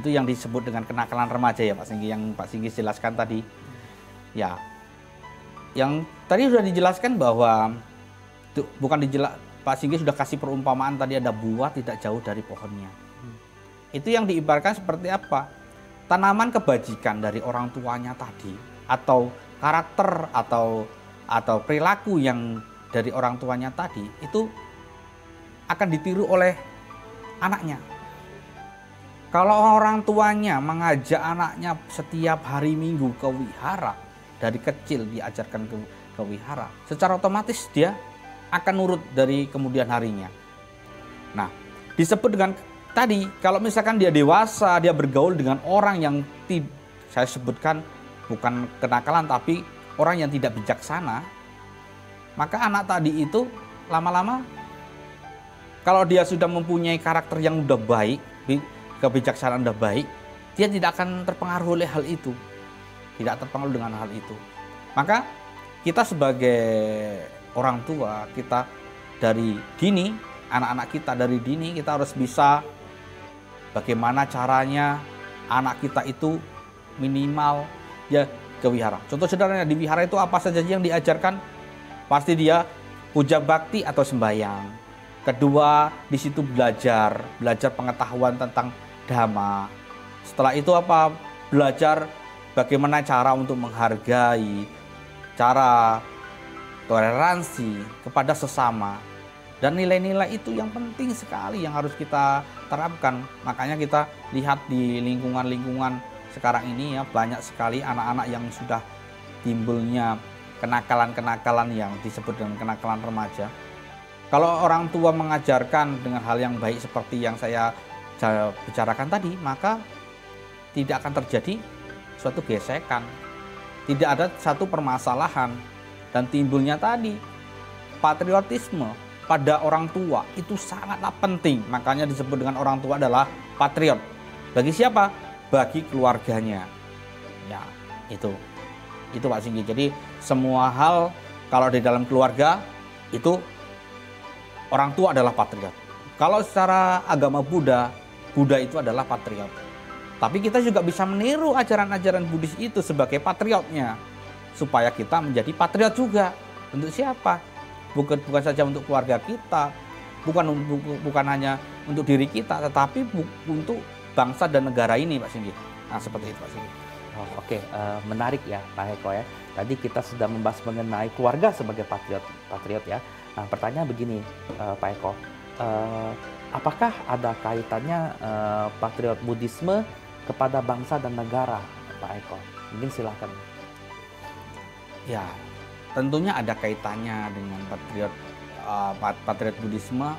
yang disebut dengan kenakalan remaja ya Pak Singgi, yang Pak Singgi jelaskan tadi ya. Yang tadi sudah dijelaskan bahwa Pak Singgi sudah kasih perumpamaan tadi, ada buah tidak jauh dari pohonnya. Itu yang diibaratkan seperti apa? Tanaman kebajikan dari orang tuanya tadi, atau karakter atau perilaku yang dari orang tuanya tadi itu akan ditiru oleh anaknya. Kalau orang tuanya mengajak anaknya setiap hari Minggu ke wihara, dari kecil diajarkan ke wihara, secara otomatis dia akan nurut dari kemudian harinya. Nah, disebut dengan tadi, kalau misalkan dia dewasa, dia bergaul dengan orang yang saya sebutkan bukan kenakalan tapi orang yang tidak bijaksana, maka anak tadi itu lama-lama kalau dia sudah mempunyai karakter yang udah baik, kebijaksanaan udah baik, dia tidak akan terpengaruh oleh hal itu. Tidak terpengaruh dengan hal itu. Maka kita sebagai orang tua, kita dari dini, anak-anak kita dari dini, kita harus bisa bagaimana caranya anak kita itu minimal ya ke wihara. Contoh sederhana, di wihara itu apa saja yang diajarkan? Pasti dia puja bakti atau sembahyang. Kedua, di situ belajar pengetahuan tentang dhamma. Setelah itu apa? Belajar bagaimana cara untuk menghargai, cara toleransi kepada sesama. Dan nilai-nilai itu yang penting sekali yang harus kita terapkan. Makanya kita lihat di lingkungan-lingkungan sekarang ini ya, banyak sekali anak-anak yang sudah timbulnya kenakalan-kenakalan yang disebut dengan kenakalan remaja. Kalau orang tua mengajarkan dengan hal yang baik seperti yang saya bicarakan tadi, maka tidak akan terjadi suatu gesekan, tidak ada satu permasalahan, dan timbulnya tadi patriotisme pada orang tua itu sangatlah penting. Makanya disebut dengan orang tua adalah patriot. Bagi siapa? Bagi keluarganya. Ya, itu Pak Singgi. Jadi semua hal kalau di dalam keluarga itu orang tua adalah patriot. Kalau secara agama Buddha itu adalah patriot. Tapi kita juga bisa meniru ajaran-ajaran Buddhis itu sebagai patriotnya, supaya kita menjadi patriot juga. Untuk siapa? Bukan saja untuk keluarga kita, bukan hanya untuk diri kita, tetapi untuk bangsa dan negara ini, Pak Singgi. Nah, seperti itu, Pak Singgi. Oh, oke, menarik ya, Pak Eko ya. Tadi kita sudah membahas mengenai keluarga sebagai patriot ya. Nah, pertanyaan begini, Pak Eko, apakah ada kaitannya patriot Buddhisme kepada bangsa dan negara? Pak Eko? Mungkin silakan. Ya, tentunya ada kaitannya dengan patriot Buddhisme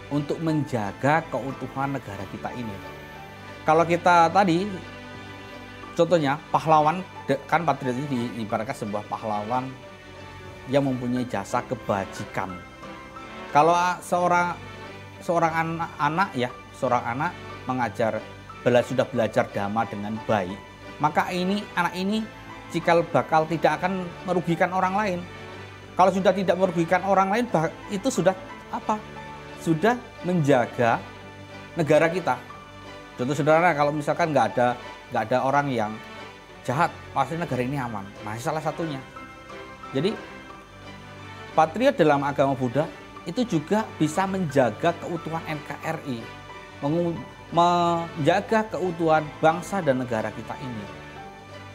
untuk menjaga keutuhan negara kita ini. Kalau kita tadi, contohnya pahlawan, kan patriot ini diibaratkan sebuah pahlawan yang mempunyai jasa kebajikan. Kalau seorang anak mengajar, sudah belajar dhamma dengan baik, maka anak ini cikal bakal tidak akan merugikan orang lain. Kalau sudah tidak merugikan orang lain, itu sudah apa? Sudah menjaga negara kita. Contoh sederhana, kalau misalkan nggak ada orang yang jahat, pasti negara ini aman. Nah, salah satunya. Jadi patriot dalam agama Buddha itu juga bisa menjaga keutuhan NKRI, menjaga keutuhan bangsa dan negara kita ini.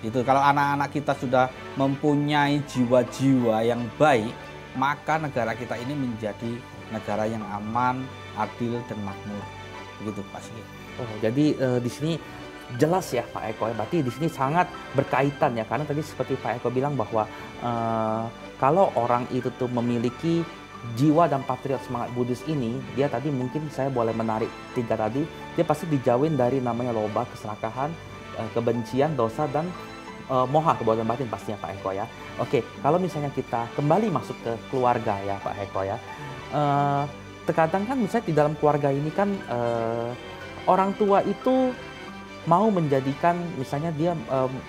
Itu kalau anak-anak kita sudah mempunyai jiwa-jiwa yang baik, maka negara kita ini menjadi negara yang aman, adil dan makmur. Begitu Pak Sigit. Oh, jadi di sini jelas ya Pak Eko. Berarti di sini sangat berkaitan ya, karena tadi seperti Pak Eko bilang bahwa kalau orang itu tuh memiliki jiwa dan patriot semangat Buddhis ini, dia tadi mungkin saya boleh menarik 3 tadi, dia pasti dijauhin dari namanya loba, keserakahan, kebencian, dosa, dan moha, kebawaan batin pastinya Pak Eko ya. Oke, kalau misalnya kita kembali masuk ke keluarga ya Pak Eko ya, terkadang kan misalnya di dalam keluarga ini kan orang tua itu mau menjadikan, misalnya dia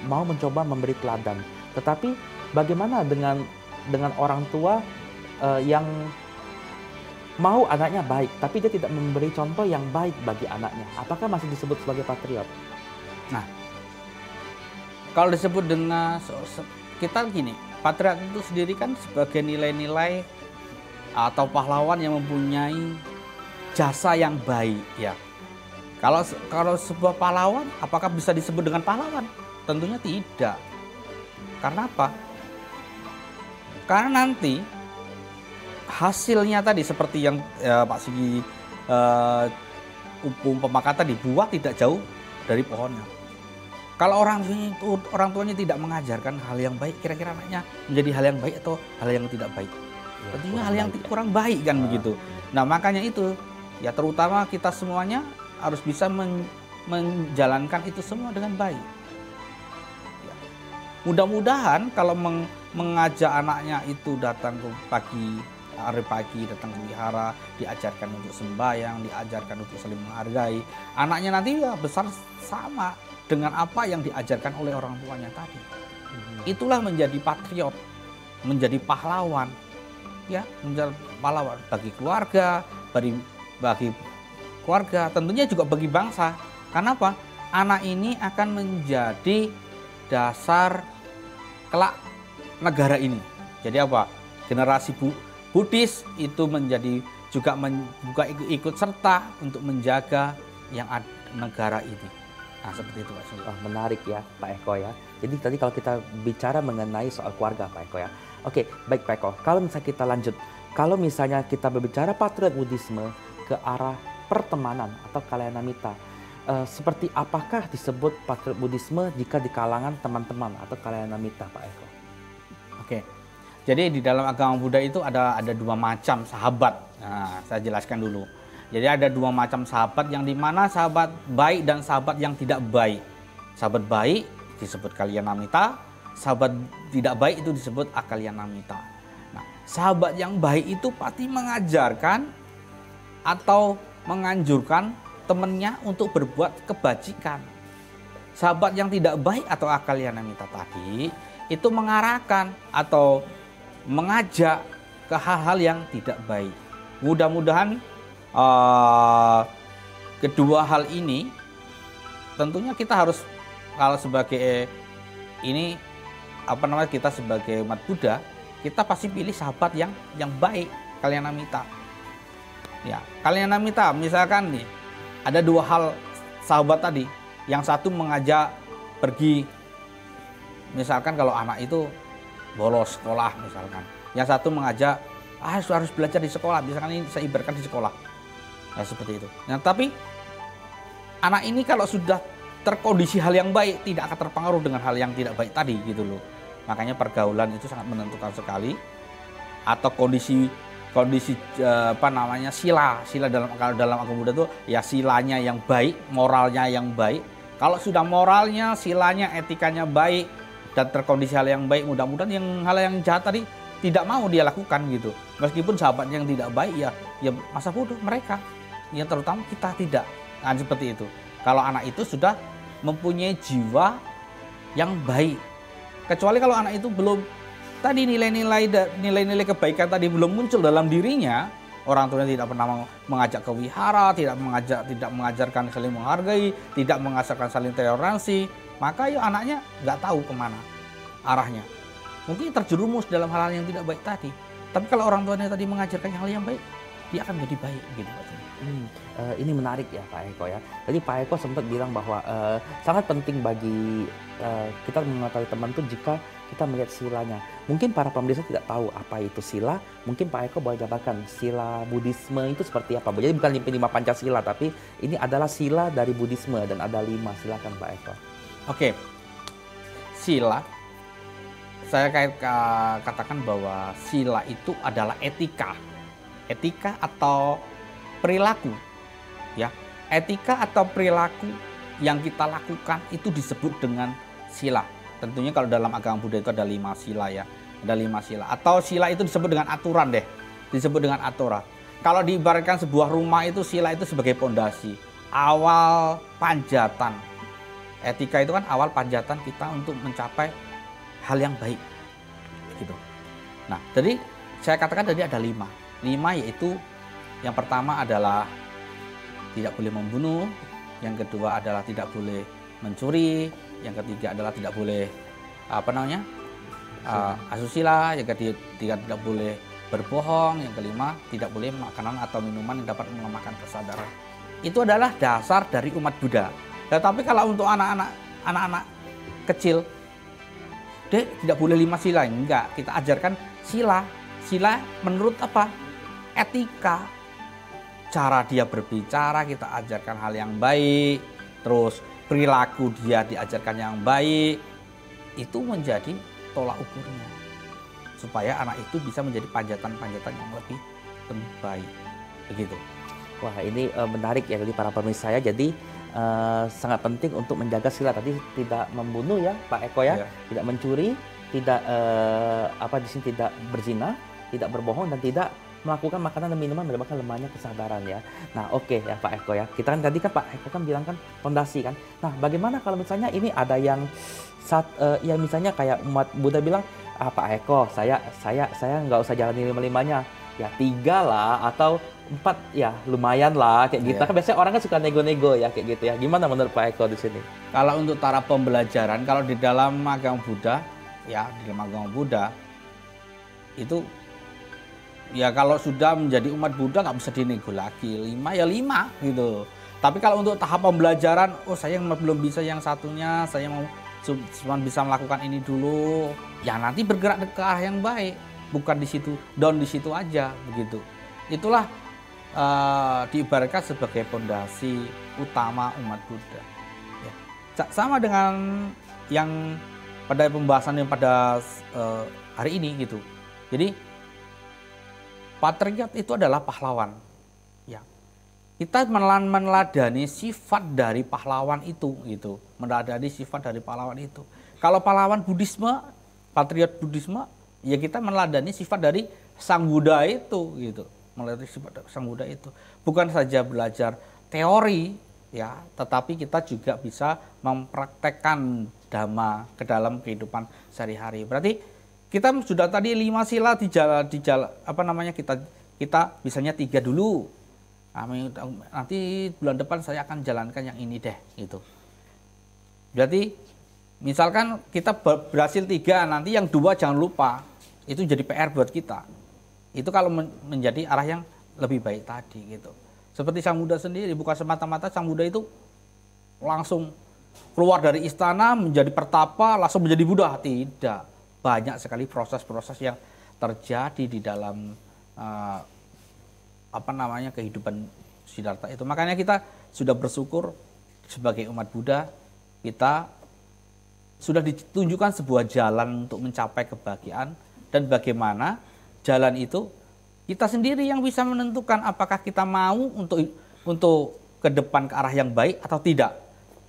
mau mencoba memberi teladan, tetapi bagaimana dengan orang tua yang mau anaknya baik, tapi dia tidak memberi contoh yang baik bagi anaknya, apakah masih disebut sebagai patriot? Nah, kalau disebut dengan kita gini, patriot itu sendiri kan sebagai nilai-nilai atau pahlawan yang mempunyai jasa yang baik ya. Kalau sebuah pahlawan, apakah bisa disebut dengan pahlawan? Tentunya tidak. Karena apa? Karena nanti hasilnya tadi seperti yang Pak Sigi umpama kata dibuat tidak jauh dari pohonnya. Kalau orang tuanya tidak mengajarkan hal yang baik, kira-kira anaknya menjadi hal yang baik atau hal yang tidak baik? Tentunya hal yang kurang baik kan begitu. Nah, makanya itu ya, terutama kita semuanya harus bisa menjalankan itu semua dengan baik. Ya. Mudah-mudahan kalau mengajak anaknya itu datang ke hari pagi datang ke wihara, diajarkan untuk sembahyang, diajarkan untuk saling menghargai, anaknya nanti ya besar sama dengan apa yang diajarkan oleh orang tuanya tadi. Itulah menjadi patriot, menjadi pahlawan, ya, menjadi pahlawan bagi keluarga, bagi keluarga, tentunya juga bagi bangsa. Karena apa? Anak ini akan menjadi dasar kelak negara ini. Jadi apa? Generasi Buddhis itu menjadi juga ikut serta untuk menjaga yang negara ini. Nah, seperti itu Pak Sigit. Oh, menarik ya Pak Eko ya. Jadi tadi kalau kita bicara mengenai soal keluarga Pak Eko ya. Oke, baik Pak Eko. Kalau misalnya kita lanjut, kalau misalnya kita berbicara patriot Buddhisme ke arah pertemanan atau kalyanamita, seperti apakah disebut patriot Buddhisme jika di kalangan teman-teman atau kalyanamita Pak Eko? Oke. Jadi di dalam agama Buddha itu ada 2 macam sahabat. Nah, saya jelaskan dulu. Jadi ada 2 macam sahabat, yang dimana sahabat baik dan sahabat yang tidak baik. Sahabat baik disebut kalyanamita, sahabat tidak baik itu disebut akalyanamita. Nah, sahabat yang baik itu pasti mengajarkan atau menganjurkan temannya untuk berbuat kebajikan. Sahabat yang tidak baik atau akalyanamita tadi itu mengarahkan atau mengajak ke hal-hal yang tidak baik. Mudah-mudahan kedua hal ini tentunya kita harus, kalau sebagai ini kita sebagai umat Buddha, kita pasti pilih sahabat yang baik, kalyanamita. Ya, kalyanamita misalkan nih ada 2 hal sahabat tadi. Yang satu mengajak pergi, misalkan kalau anak itu bolos sekolah misalkan. Yang satu mengajak harus belajar di sekolah, misalkan ini saya ibaratkan di sekolah. Ya, seperti itu. Nah, tapi anak ini kalau sudah terkondisi hal yang baik, tidak akan terpengaruh dengan hal yang tidak baik tadi gitu loh. Makanya pergaulan itu sangat menentukan sekali. Atau kondisi sila dalam agama Buddha itu ya silanya yang baik, moralnya yang baik. Kalau sudah moralnya, silanya, etikanya baik dan terkondisi hal yang baik, mudah-mudahan hal yang jahat tadi tidak mau dia lakukan gitu. Meskipun sahabatnya yang tidak baik ya masa bodoh mereka. Ya terutama kita tidak. Nah, seperti itu. Kalau anak itu sudah mempunyai jiwa yang baik. Kecuali kalau anak itu belum tadi nilai-nilai kebaikan tadi belum muncul dalam dirinya, orang tuanya tidak pernah mengajak ke wihara, tidak mengajarkan saling menghargai, tidak mengajarkan saling toleransi, maka ya anaknya nggak tahu kemana arahnya. Mungkin terjerumus dalam hal-hal yang tidak baik tadi. Tapi kalau orang tuanya tadi mengajarkan hal yang baik, dia akan menjadi baik gitu. Ini menarik ya Pak Eko ya. Tadi Pak Eko sempat bilang bahwa sangat penting bagi kita mengetahui teman itu jika kita melihat silanya. Mungkin para pemirsa tidak tahu apa itu sila. Mungkin Pak Eko boleh jabarkan sila Buddhisme itu seperti apa. Jadi bukan 5 Pancasila, tapi ini adalah sila dari Buddhisme dan ada 5. Silakan Pak Eko. Oke, sila. Saya katakan bahwa sila itu adalah etika atau perilaku, ya. Etika atau perilaku yang kita lakukan itu disebut dengan sila. Tentunya kalau dalam agama Buddha itu ada 5 sila ya, ada 5 sila. Atau sila itu disebut dengan aturan deh, disebut dengan aturan. Kalau diibaratkan sebuah rumah itu sila itu sebagai pondasi, awal panjatan. Etika itu kan awal panjatan kita untuk mencapai hal yang baik, gitu. Nah, jadi saya katakan tadi ada 5 yaitu yang pertama asusilah tidak boleh membunuh, yang kedua adalah tidak boleh mencuri, yang ketiga adalah tidak boleh asusila, yang ketiga tidak boleh berbohong, yang kelima tidak boleh makanan atau minuman yang dapat melemahkan kesadaran. Itu adalah dasar dari umat Buddha. Tetapi kalau untuk anak-anak kecil, Dek, tidak boleh 5 sila, enggak. Kita ajarkan sila menurut apa? Etika. Cara dia berbicara kita ajarkan hal yang baik, terus perilaku dia diajarkan yang baik, itu menjadi tolak ukurnya supaya anak itu bisa menjadi panjatan-panjatan yang lebih baik, begitu. Wah, ini menarik ya dari para pemirsa saya. Jadi sangat penting untuk menjaga sila tadi, tidak membunuh ya Pak Eko ya, tidak mencuri, tidak di sini tidak berzina, tidak berbohong, dan tidak melakukan makanan dan minuman menyebabkan lemahnya kesadaran ya. Nah, oke ya Pak Eko ya. Kita kan tadi kan Pak Eko kan bilang kan fondasi kan. Nah, bagaimana kalau misalnya ini ada yang ya misalnya kayak umat Buddha bilang, Pak Eko, saya nggak usah jalani 5-5-nya. Ya 3 lah atau 4 ya lumayan lah kayak gitu. Kan biasanya orang kan suka nego-nego ya kayak gitu ya. Gimana menurut Pak Eko di sini? Kalau untuk taraf pembelajaran, kalau di dalam agama Buddha itu ya kalau sudah menjadi umat Buddha nggak bisa dinego lagi, 5 ya 5 gitu. Tapi kalau untuk tahap pembelajaran, saya belum bisa yang satunya, saya mau cuma bisa melakukan ini dulu, ya nanti bergerak ke arah yang baik, bukan di situ, down di situ aja begitu. Itulah diibaratkan sebagai pondasi utama umat Buddha. Ya. Sama dengan yang pada pembahasan yang pada hari ini gitu. Jadi patriot itu adalah pahlawan. Ya. Kita meneladani sifat dari pahlawan itu gitu. Meneladani sifat dari pahlawan itu. Kalau pahlawan Buddhisme, patriot Buddhisme, ya kita meneladani sifat dari Sang Buddha itu gitu. Melalui sifat Sang Buddha itu. Bukan saja belajar teori ya, tetapi kita juga bisa mempraktekkan dhamma ke dalam kehidupan sehari-hari. Berarti kita sudah tadi 5 sila kita misalnya 3 dulu. Nanti bulan depan saya akan jalankan yang ini deh gitu. Berarti misalkan kita berhasil 3, nanti yang 2 jangan lupa. Itu jadi PR buat kita. Itu kalau menjadi arah yang lebih baik tadi gitu. Seperti Sang Buddha sendiri, bukan semata-mata Sang Buddha itu langsung keluar dari istana menjadi pertapa langsung menjadi Buddha, tidak. Banyak sekali proses-proses yang terjadi di dalam kehidupan Siddhartha itu. Makanya kita sudah bersyukur sebagai umat Buddha kita sudah ditunjukkan sebuah jalan untuk mencapai kebahagiaan, dan bagaimana jalan itu kita sendiri yang bisa menentukan apakah kita mau untuk ke depan ke arah yang baik atau tidak.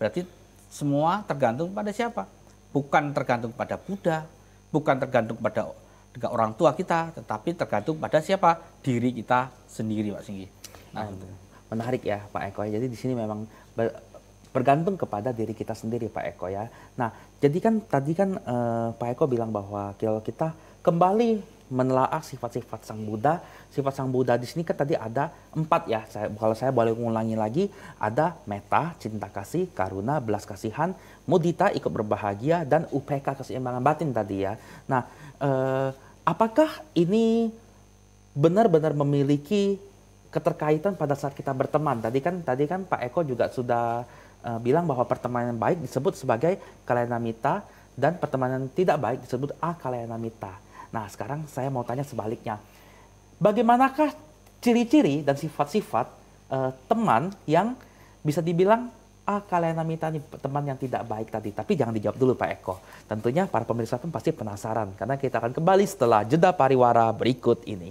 Berarti semua tergantung pada siapa? Bukan tergantung pada Buddha, bukan tergantung pada orang tua kita, tetapi tergantung pada siapa? Diri kita sendiri, Pak Singgi. Nah, menarik ya Pak Eko. Jadi di sini memang bergantung kepada diri kita sendiri Pak Eko ya. Nah, jadi kan tadi kan Pak Eko bilang bahwa kalau kita kembali menelaah sifat-sifat Sang Buddha. Sifat Sang Buddha di sini kan tadi ada 4 ya. Kalau saya boleh mengulangi lagi, ada metta, cinta kasih, karuna, belas kasihan, mudita, ikut berbahagia, dan upeka, keseimbangan batin tadi ya. Nah, apakah ini benar-benar memiliki keterkaitan pada saat kita berteman? Tadi kan Pak Eko juga sudah bilang bahwa pertemanan yang baik disebut sebagai kalyanamitta dan pertemanan tidak baik disebut akalyanamitta. Nah, sekarang saya mau tanya sebaliknya. Bagaimanakah ciri-ciri dan sifat-sifat teman yang bisa dibilang kalyanamitta ini teman yang tidak baik tadi? Tapi jangan dijawab dulu Pak Eko. Tentunya para pemirsa pun pasti penasaran karena kita akan kembali setelah jeda pariwara berikut ini.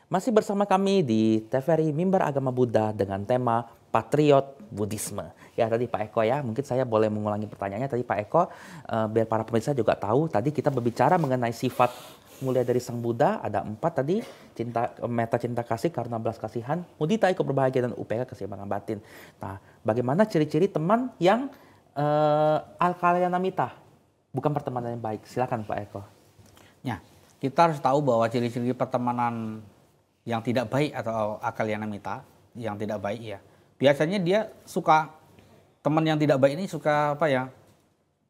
Masih bersama kami di TVRI Mimbar Agama Buddha dengan tema Patriot Buddhisme. Ya tadi Pak Eko ya, mungkin saya boleh mengulangi pertanyaannya tadi Pak Eko, biar para pemirsa juga tahu. Tadi kita berbicara mengenai sifat mulai dari Sang Buddha, ada 4 tadi, metta cinta kasih, karuna belas kasihan, mudita ikut berbahagia, dan upeka keseimbangan batin. Nah, bagaimana ciri-ciri teman yang kalyanamitta, bukan pertemanan yang baik? Silakan Pak Eko. Ya, kita harus tahu bahwa ciri-ciri pertemanan yang tidak baik atau akalyanamitta yang tidak baik ya. Biasanya dia suka, teman yang tidak baik ini suka apa ya?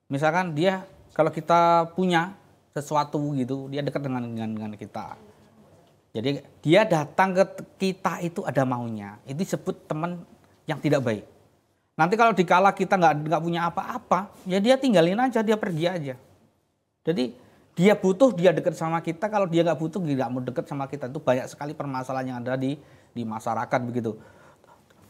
Misalkan dia kalau kita punya sesuatu gitu, dia dekat dengan kita. Jadi dia datang ke kita itu ada maunya. Itu disebut teman yang tidak baik. Nanti kalau dikala kita nggak punya apa-apa, ya dia tinggalin aja, dia pergi aja. Jadi dia butuh, dia dekat sama kita. Kalau dia nggak butuh, dia nggak mau dekat sama kita. Itu banyak sekali permasalahan yang ada di masyarakat begitu.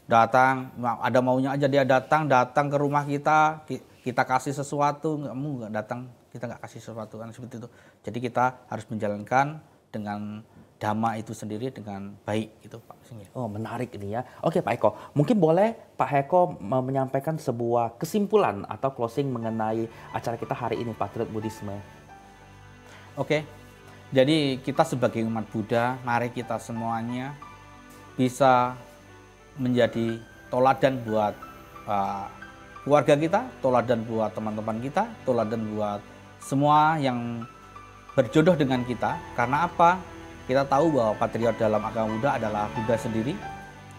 Datang, ada maunya aja dia datang ke rumah kita kasih sesuatu, nggak datang, kita nggak kasih sesuatu kan seperti itu. Jadi kita harus menjalankan dengan dhamma itu sendiri dengan baik gitu Pak. Oh menarik ini ya. Oke Pak Eko, mungkin boleh Pak Eko menyampaikan sebuah kesimpulan atau closing mengenai acara kita hari ini Patriot Buddhisme. Oke, jadi kita sebagai umat Buddha, mari kita semuanya bisa menjadi toladan buat keluarga kita, toladan buat teman-teman kita, toladan buat semua yang berjodoh dengan kita. Karena apa? Kita tahu bahwa patriot dalam agama Buddha adalah Buddha sendiri.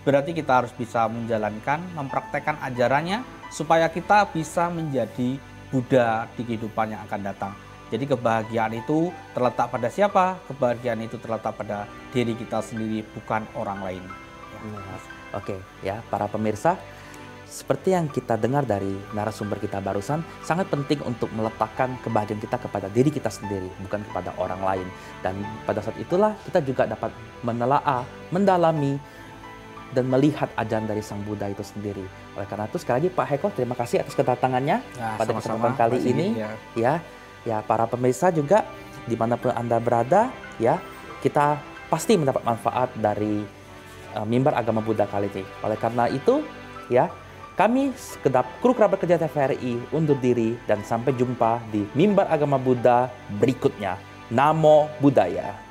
Berarti kita harus bisa menjalankan, mempraktekkan ajarannya supaya kita bisa menjadi Buddha di kehidupan yang akan datang. Jadi kebahagiaan itu terletak pada siapa? Kebahagiaan itu terletak pada diri kita sendiri, bukan orang lain. Oke, ya para pemirsa, seperti yang kita dengar dari narasumber kita barusan, sangat penting untuk meletakkan kebahagiaan kita kepada diri kita sendiri, bukan kepada orang lain. Dan pada saat itulah kita juga dapat menelaah, mendalami, dan melihat ajaran dari Sang Buddha itu sendiri. Oleh karena itu sekali lagi Pak Eko, terima kasih atas kedatangannya pada kesempatan kali ini. Ya, para pemirsa juga dimanapun Anda berada, ya kita pasti mendapat manfaat dari Mimbar Agama Buddha kali ini. Oleh karena itu, ya kami sekedap kru kerabat kerja TVRI undur diri dan sampai jumpa di Mimbar Agama Buddha berikutnya. Namo Buddhaya.